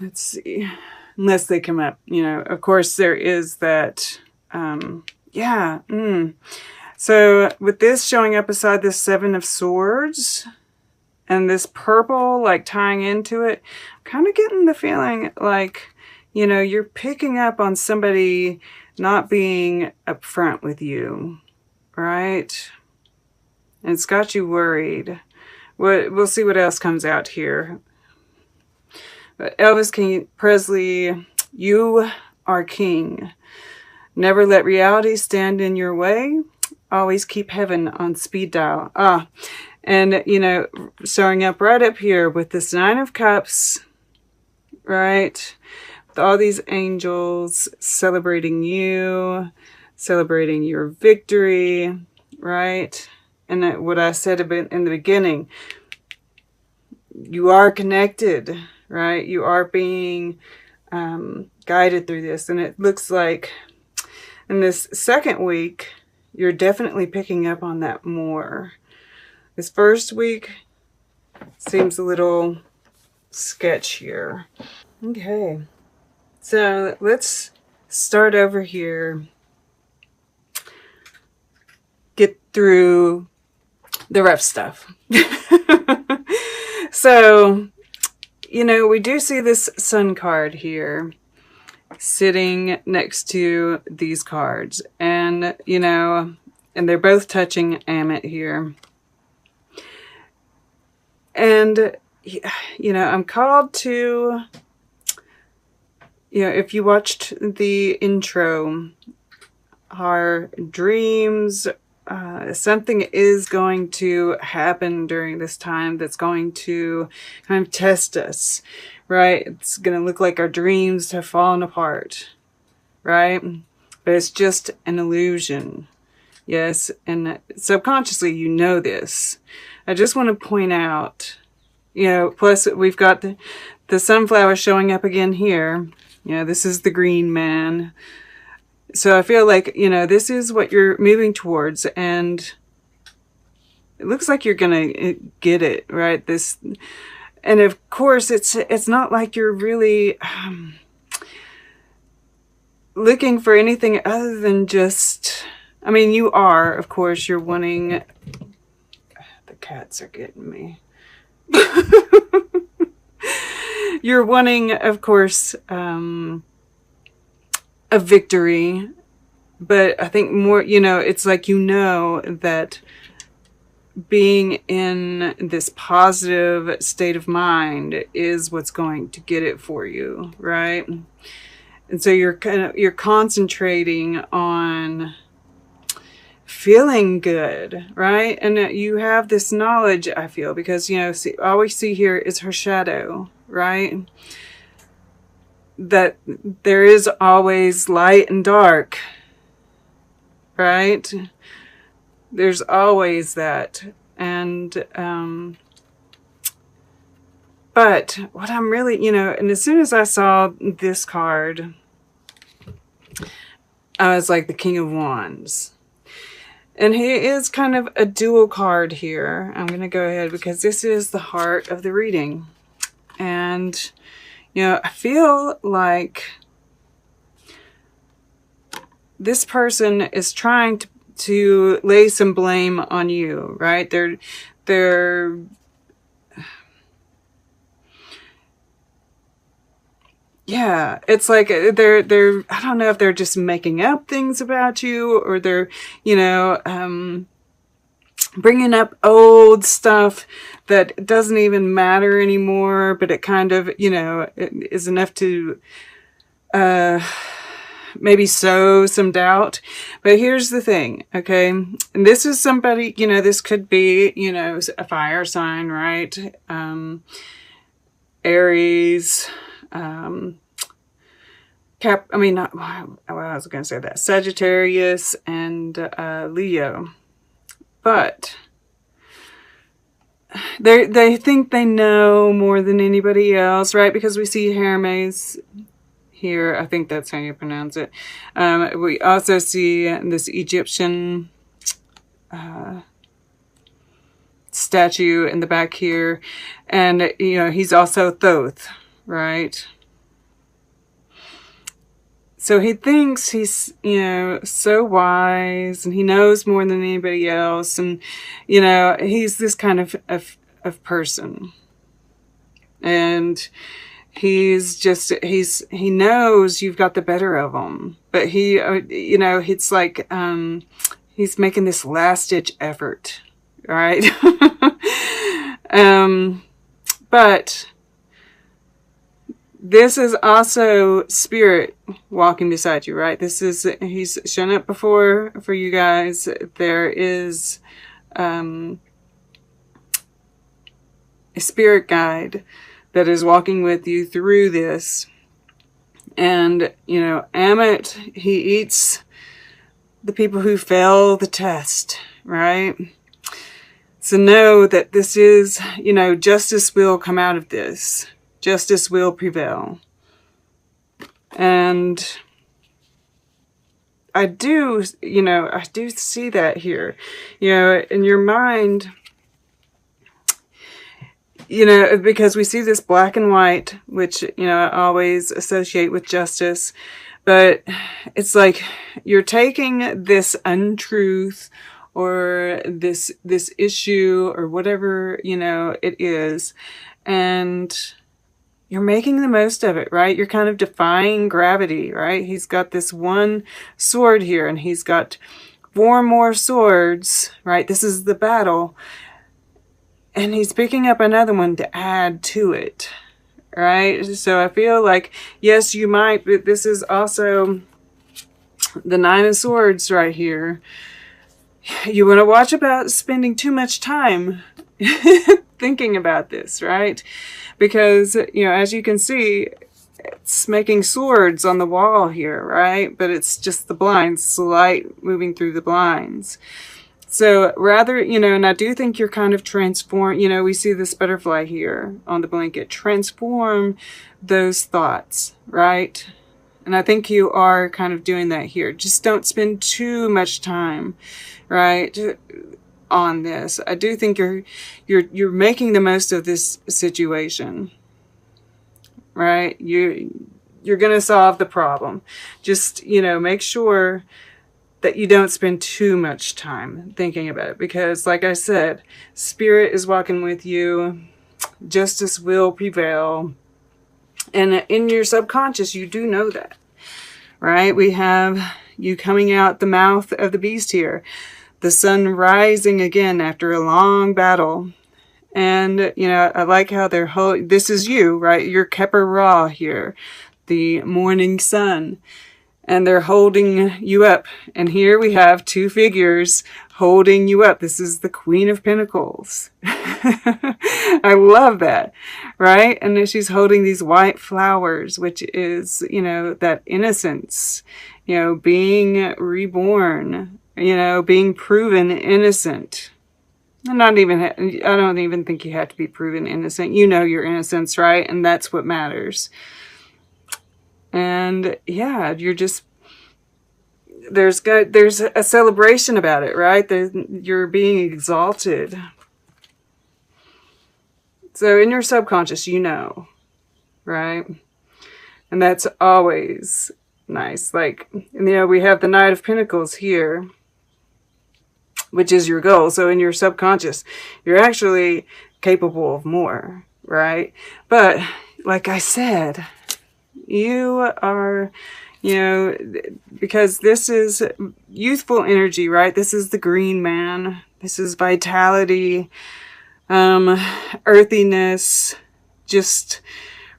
Let's see. Unless they come up, you know, of course there is that, yeah. So with this showing up beside the Seven of Swords and this purple like tying into it, I'm kind of getting the feeling like, you know, you're picking up on somebody not being upfront with you, right? And it's got you worried. We'll see what else comes out here. But Elvis King Presley, you are king. Never let reality stand in your way. Always keep heaven on speed dial. And, you know, showing up right up here with this Nine of Cups, right? With all these angels celebrating you, celebrating your victory, right? And what I said in the beginning, you are connected, right? You are being guided through this. And it looks like in this second week, you're definitely picking up on that more. This first week seems a little sketchier. Okay, so let's start over here. Get through the rough stuff. So, you know, we do see this Sun card here sitting next to these cards. And, you know, and they're both touching Amit here. And, you know, I'm called to, you know, if you watched the intro, our dreams, something is going to happen during this time that's going to kind of test us, right? It's going to look like our dreams have fallen apart, right? But it's just an illusion. Yes, and subconsciously you know this. I just want to point out, you know, plus we've got the sunflower showing up again here. You know, this is the green man. So I feel like, you know, this is what you're moving towards, and it looks like you're going to get it, right? This, and of course, it's not like you're really looking for anything other than just, I mean, you are, of course, you're wanting, the cats are getting me. You're wanting, of course, a victory, but I think more, you know, it's like, you know, that being in this positive state of mind is what's going to get it for you, right? And so you're concentrating on feeling good, right? And you have this knowledge, I feel, because, you know, all we see here is her shadow, right? That there is always light and dark, right? There's always that. And, but what I'm really, you know, and as soon as I saw this card, I was like the King of Wands. And he is kind of a dual card here. I'm going to go ahead because this is the heart of the reading. And, you know, I feel like this person is trying to lay some blame on you, right? They're yeah, it's like they're I don't know if they're just making up things about you, or they're, you know, bringing up old stuff that doesn't even matter anymore, but it kind of, you know, it is enough to maybe sow some doubt. But here's the thing, okay? And this is somebody, you know, this could be, you know, a fire sign, right? Aries, I mean, not, well, I was going to say that, Sagittarius and Leo. But they think they know more than anybody else, right? Because we see Hermes here. I think that's how you pronounce it. We also see this Egyptian statue in the back here. And, you know, he's also Thoth, right? So he thinks he's, you know, so wise and he knows more than anybody else. And, you know, he's this kind of person. And he knows you've got the better of him. But he, you know, it's like, he's making this last ditch effort. Right? But this is also spirit walking beside you, right? This is, he's shown up before for you guys. There is a spirit guide that is walking with you through this. And, you know, Amit, he eats the people who fail the test, right? So know that this is, you know, justice will come out of this. Justice will prevail. And I do, you know, I do see that here. You know, in your mind, you know, because we see this black and white, which, you know, I always associate with justice. But it's like you're taking this untruth or this issue or whatever, you know, it is, and you're making the most of it, right? You're kind of defying gravity, right? He's got this one sword here and he's got 4 more swords, right? This is the battle. And he's picking up another one to add to it, right? So I feel like, yes, you might, but this is also the 9 of Swords right here. You want to watch about spending too much time thinking about this, right? Because, you know, as you can see, it's making swords on the wall here, right? But it's just the blinds, it's the light moving through the blinds. So rather, you know, and I do think you're kind of transform, you know, we see this butterfly here on the blanket, transform those thoughts, right? And I think you are kind of doing that here. Just don't spend too much time, right, on this. I do think you're making the most of this situation, right? You're going to solve the problem. Just, you know, make sure that you don't spend too much time thinking about it, because like I said, spirit is walking with you. Justice will prevail. And in your subconscious, you do know that, right? We have you coming out the mouth of the beast here. The sun rising again after a long battle. And, you know, I like how they're this is you, right? You're Kepper Ra here, the morning sun. And they're holding you up. And here we have 2 figures holding you up. This is the Queen of Pentacles. I love that, right? And then she's holding these white flowers, which is, you know, that innocence, you know, being reborn, you know, being proven innocent. I don't even think you have to be proven innocent. You know your innocence, right? And that's what matters. And yeah, you're just, there's a celebration about it, right? You're being exalted. So in your subconscious, you know, right? And that's always nice. Like, you know, we have the Knight of Pentacles here, which is your goal. So in your subconscious, you're actually capable of more, right? But like I said, you are, you know, because this is youthful energy, right? This is the green man. This is vitality, earthiness, just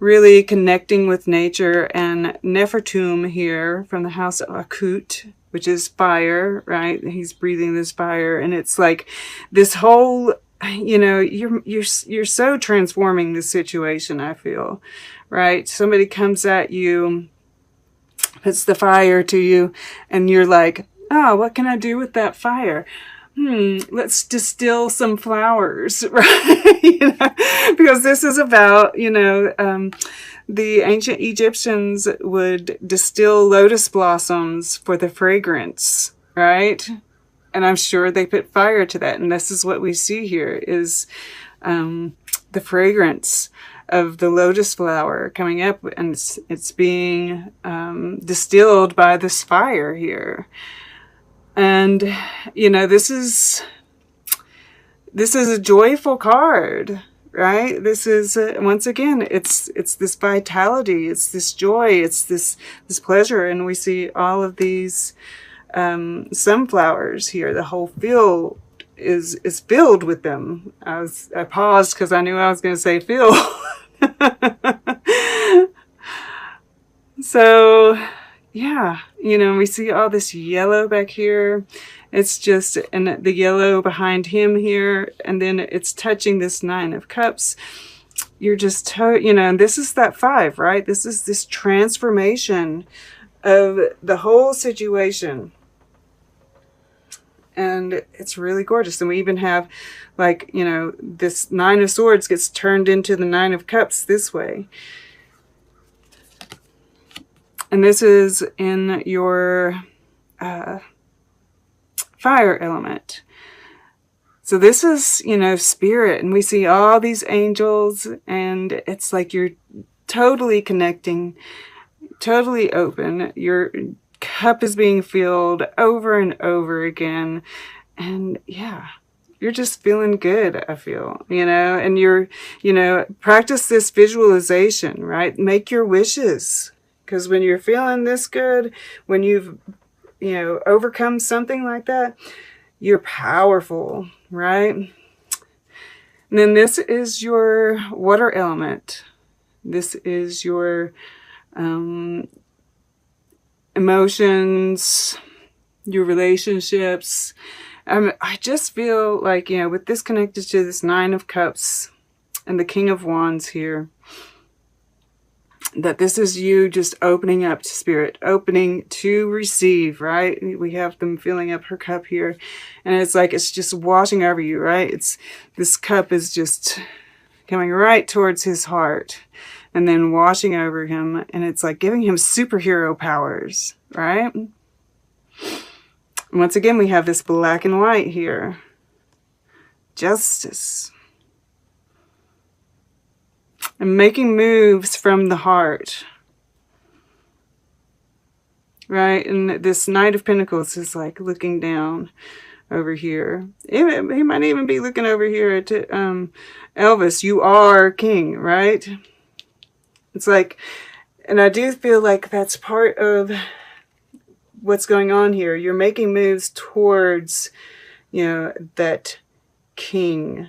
really connecting with nature. And Nefertum here from the house of Akut, which is fire, right? He's breathing this fire. And it's like this whole, you know, you're so transforming the situation, I feel, right? Somebody comes at you, puts the fire to you, and you're like, oh, what can I do with that fire? Let's distill some flowers, right? You know, because this is about, you know, the ancient Egyptians would distill lotus blossoms for the fragrance, right? And I'm sure they put fire to that. And this is what we see here is the fragrance of the lotus flower coming up, and it's being distilled by this fire here. And, you know, this is a joyful card, right? This is, once again, it's this vitality, it's this joy, it's this pleasure. And we see all of these sunflowers here. The whole field is filled with them. I paused because I knew I was going to say fill. So, yeah, you know, we see all this yellow back here. It's just, and the yellow behind him here, and then it's touching this 9 of Cups. You're just, you know, and this is that 5, right? This is this transformation of the whole situation. And it's really gorgeous. And we even have, like, you know, this 9 of Swords gets turned into the 9 of Cups this way. And this is in your fire element. So this is, you know, spirit. And we see all these angels. And it's like you're totally connecting, totally open. Your cup is being filled over and over again. And yeah, you're just feeling good, I feel, you know, and you're, you know, practice this visualization, right? Make your wishes. Because when you're feeling this good, when you've, you know, overcome something like that, you're powerful, right? And then this is your water element. This is your emotions, your relationships. I just feel like, you know, with this connected to this 9 of Cups and the King of Wands here, that this is you just opening up to spirit, opening to receive, right? We have them filling up her cup here. And it's like, it's just washing over you, right? This cup is just coming right towards his heart and then washing over him. And it's like giving him superhero powers, right? And once again, we have this black and white here. Justice. And making moves from the heart. Right? And this Knight of Pentacles is like looking down over here. He might even be looking over here at Elvis. You are king, right? It's like, and I do feel like that's part of what's going on here. You're making moves towards, you know, that king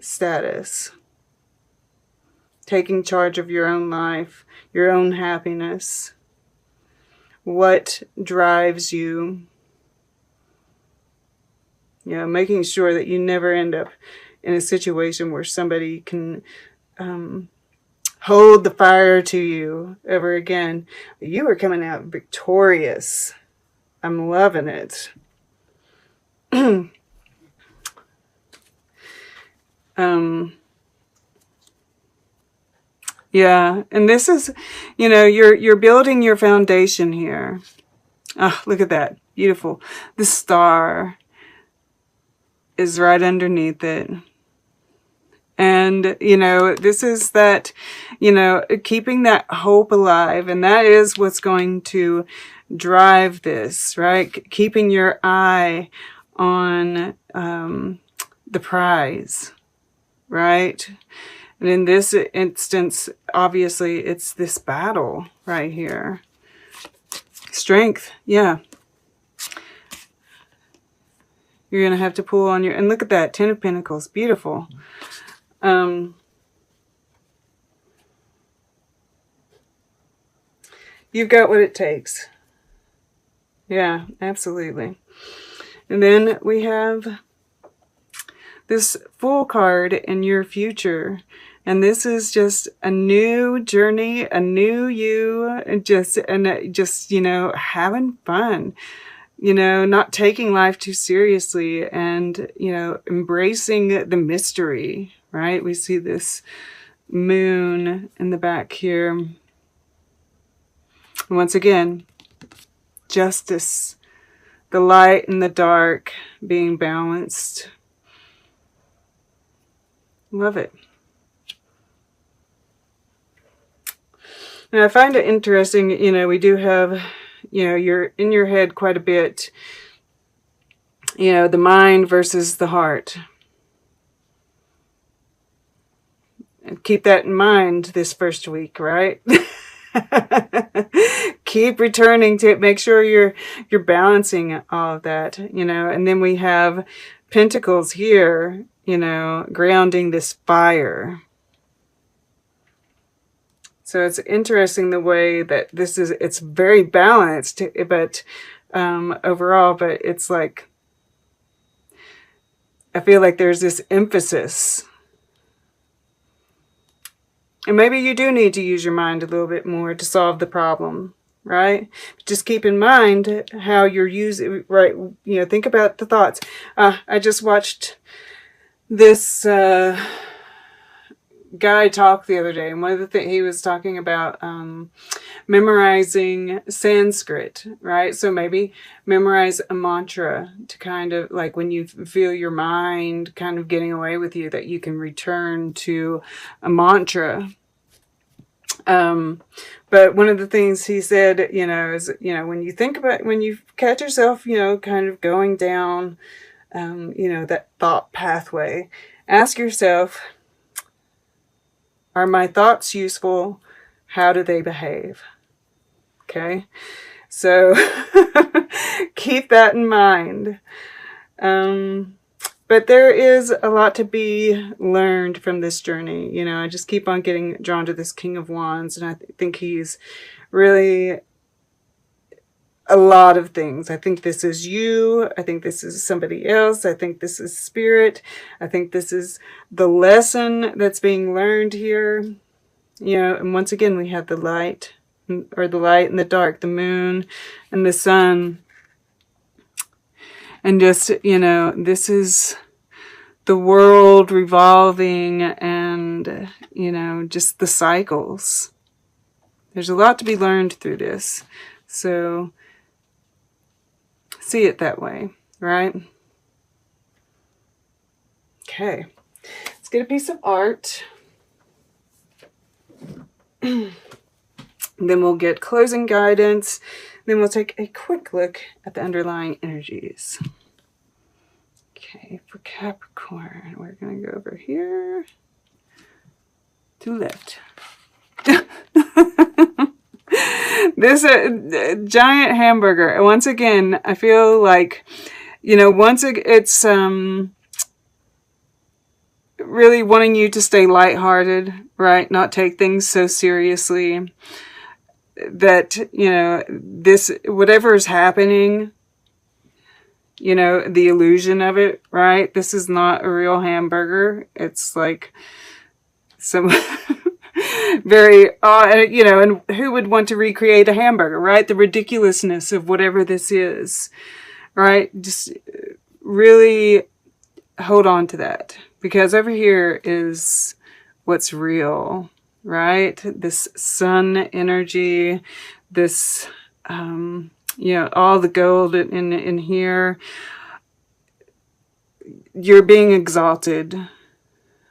status. Taking charge of your own life, your own happiness. What drives you? You know, making sure that you never end up in a situation where somebody can hold the fire to you ever again. You are coming out victorious. I'm loving it. Yeah, and this is, you know, you're building your foundation here. Oh, look at that. Beautiful. The star is right underneath it. And, you know, this is that, you know, keeping that hope alive. And that is what's going to drive this, right? Keeping your eye on the prize, right? And in this instance, obviously, it's this battle right here. Strength, yeah. You're going to have to pull on your... And look at that, 10 of Pentacles. Beautiful. You've got what it takes. Yeah, absolutely. And then we have this Fool card in your future. And this is just a new journey, a new you, and just, you know, having fun, you know, not taking life too seriously and, you know, embracing the mystery, right? We see this moon in the back here. Once again, justice, the light and the dark being balanced. Love it. And I find it interesting, you know, we do have, you know, you're in your head quite a bit, you know, the mind versus the heart. And keep that in mind this first week, right? Keep returning to it. Make sure you're balancing all of that, you know. And then we have Pentacles here, you know, grounding this fire. So it's interesting the way that this is, it's very balanced, but overall, but it's like, I feel like there's this emphasis. And maybe you do need to use your mind a little bit more to solve the problem, right? Just keep in mind how you're using, right? You know, think about the thoughts. I just watched this guy talk the other day, and one of the things he was talking about memorizing Sanskrit, right? So maybe memorize a mantra to kind of like when you feel your mind kind of getting away with you, that you can return to a mantra. But one of the things he said, you know, is, you know, when you think about, when you catch yourself, you know, kind of going down, you know, that thought pathway, ask yourself, are my thoughts useful? How do they behave? Okay. So keep that in mind. But there is a lot to be learned from this journey. You know, I just keep on getting drawn to this King of Wands, and I think he's really a lot of things. I think this is you. I think this is somebody else. I think this is spirit. I think this is the lesson that's being learned here. You know, and once again, we have the light, or the light and the dark, the moon and the sun. And just, you know, this is the world revolving, and, you know, just the cycles. There's a lot to be learned through this. So see it that way, right? Okay, let's get a piece of art. Then we'll get closing guidance. Then we'll take a quick look at the underlying energies. Okay, for Capricorn, we're going to go over here to left. This giant hamburger. Once again, I feel like, you know, once it's really wanting you to stay lighthearted, right? Not take things so seriously. That, you know, this, whatever is happening, you know, the illusion of it, right? This is not a real hamburger. It's like some very, you know, and who would want to recreate a hamburger, right? The ridiculousness of whatever this is, right? Just really hold on to that, because over here is what's real, right? This sun energy, this, you know, all the gold in here. You're being exalted.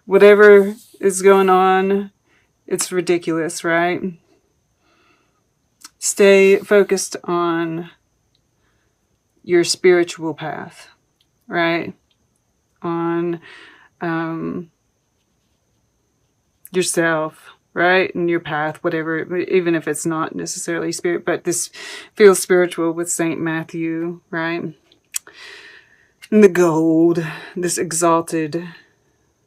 Whatever is going on, it's ridiculous, right? Stay focused on your spiritual path, right? On yourself, right? And your path, whatever, even if it's not necessarily spirit, but this feels spiritual with Saint Matthew, right? And the gold, this exalted